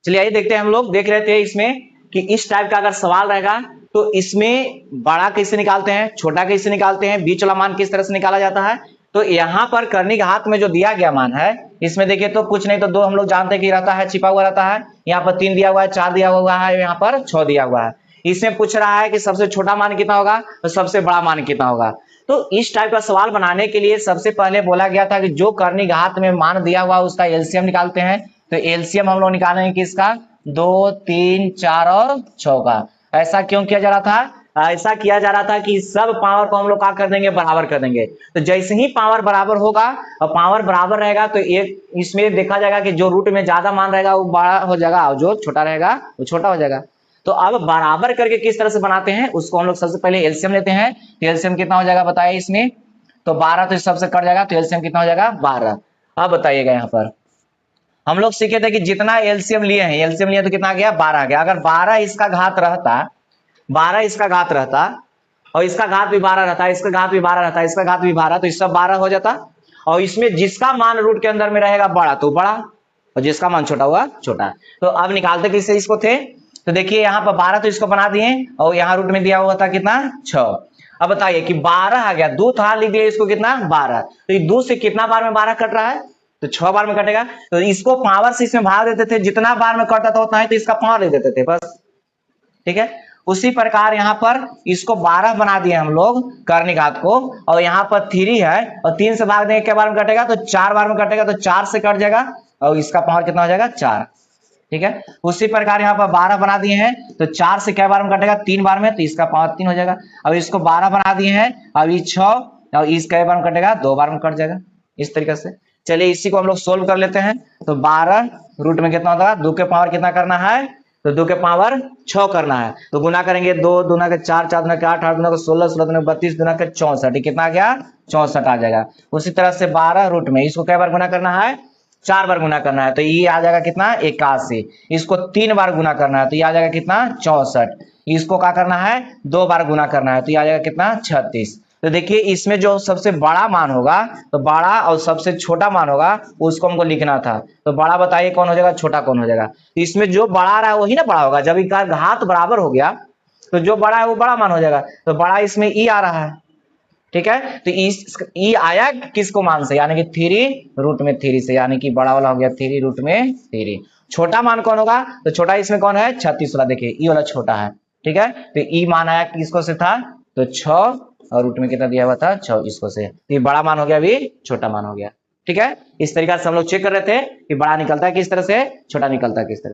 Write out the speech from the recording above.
चलिए आइए देखते हैं, हम लोग देख रहे थे इसमें कि इस टाइप का अगर सवाल रहेगा तो इसमें बड़ा कैसे निकालते हैं, छोटा कैसे निकालते हैं, बीच वाला मान किस तरह से निकाला जाता है। तो यहाँ पर करनी के हाथ में जो दिया गया मान है इसमें देखिए तो कुछ नहीं तो 2 हम लोग जानते हैं कि रहता है, छिपा हुआ रहता है। यहाँ पर 3 दिया हुआ है, 4 दिया हुआ है, यहाँ पर 6 दिया हुआ है। इसमें पूछ रहा है कि सबसे छोटा मान कितना होगा और सबसे बड़ा मान कितना होगा। तो इस टाइप का सवाल बनाने के लिए सबसे पहले बोला गया था कि जो करनी के हाथ में मान दिया हुआ उसका एलसीएम निकालते हैं। तो एलसीएम हम लोग निकालेंगे किसका, 2, 3, 4 और 6 का। ऐसा क्यों किया जा रहा था, ऐसा किया जा रहा था कि सब पावर को हम लोग क्या कर देंगे, बराबर कर देंगे। तो जैसे ही पावर बराबर होगा और पावर बराबर रहेगा तो एक इसमें देखा जाएगा कि जो रूट में ज्यादा मान रहेगा वो बड़ा हो जाएगा और जो छोटा रहेगा वो छोटा हो जाएगा। तो अब बराबर करके किस तरह से बनाते हैं उसको हम लोग सबसे पहले एलसीएम लेते हैं। तो एलसीएम कितना हो जाएगा बताइए इसमें, तो 12 तो सबसे कट जाएगा, तो एलसीएम कितना हो जाएगा 12। अब बताइएगा यहाँ पर हम लोग सीखे थे कि जितना एलसीएम लिए हैं, एलसीएम लिए तो कितना आ गया 12 आ गया। अगर 12 इसका घात रहता, 12 इसका घात रहता और इसका घात भी 12 रहता, इसका घात भी 12 रहता, इसका घात भी 12, तो इस सब 12 हो जाता। और इसमें जिसका मान रूट के अंदर में रहेगा बड़ा तो बड़ा और जिसका मान छोटा हुआ छोटा। तो अब निकालते किससे इसको थे, तो देखिए यहाँ पर 12 तो इसको बना दिए और यहाँ रूट में दिया हुआ था कितना 6। अब बताइए कि 12 आ गया, 2 था लिख दिया इसको कितना 12, तो ये 2 से कितना बार में 12 कट रहा है, तो 6 बार में कटेगा। तो इसको पावर से इसमें भाग देते थे, जितना बार में कटता था उतना ही तो इसका पावर ले देते थे बस, ठीक है। उसी प्रकार यहाँ पर इसको 12 बना दिए हम लोग करनी घात को, और यहाँ पर 3 है और 3 से भाग देंगे क्या बार में कटेगा, तो 4 बार में कटेगा, तो 4 से कट जाएगा और इसका पावर कितना हो जाएगा 4, ठीक है। उसी प्रकार यहाँ पर 12 बना दिए हैं तो 4 से क्या बार में कटेगा 3 बार में, तो इसका पावर 3 हो जाएगा। अब इसको 12 बना दिए हैं, अब ये 6 और इसका बार में कटेगा 2 बार में कट जाएगा इस तरीके से। चलिए इसी को हम लोग सोल्व कर लेते हैं। तो 12 रूट में कितना होगा, 2 के पावर कितना करना है, तो 2 के पावर 6 करना है। तो गुना करेंगे 2 दूना के 4, 4 दूना के 8, 8 दूना के 16, 16 दूना के 32, दूना के 64, कितना आ गया 64 आ जाएगा। उसी तरह से 12 रूट में इसको कई बार गुना करना है, 4 बार गुना करना है, तो ये आ जाएगा कितना 81। इसको 3 बार गुना करना है तो ये आ जाएगा कितना 64। इसको क्या करना है 2 बार गुना करना है तो ये आ जाएगा कितना 36। तो देखिए इसमें जो सबसे बड़ा मान होगा तो बड़ा और सबसे छोटा मान होगा उसको हमको लिखना था। तो बड़ा बताइए कौन हो जाएगा, छोटा कौन हो जाएगा। तो इसमें जो बड़ा आ रहा है वही ना बड़ा होगा, जब इनका घात बराबर हो गया तो जो बड़ा है वो बड़ा मान हो जाएगा। तो बड़ा इसमें ई आ रहा है, ठीक है। तो ई आया किसको मान से, यानी कि 3 रूट में 3 से, यानी कि बड़ा वाला हो गया 3 रूट में 3। छोटा मान कौन होगा, तो छोटा इसमें कौन है 36 वाला, देखिए ई वाला छोटा है, ठीक है। तो ई मान आया किसको से था, तो 6 और रूट में कितना दिया हुआ था 6 इसको से, तो ये बड़ा मान हो गया, अभी छोटा मान हो गया, ठीक है। इस तरीके से हम लोग चेक कर रहे थे कि बड़ा निकलता है किस तरह से, छोटा निकलता है किस तरह।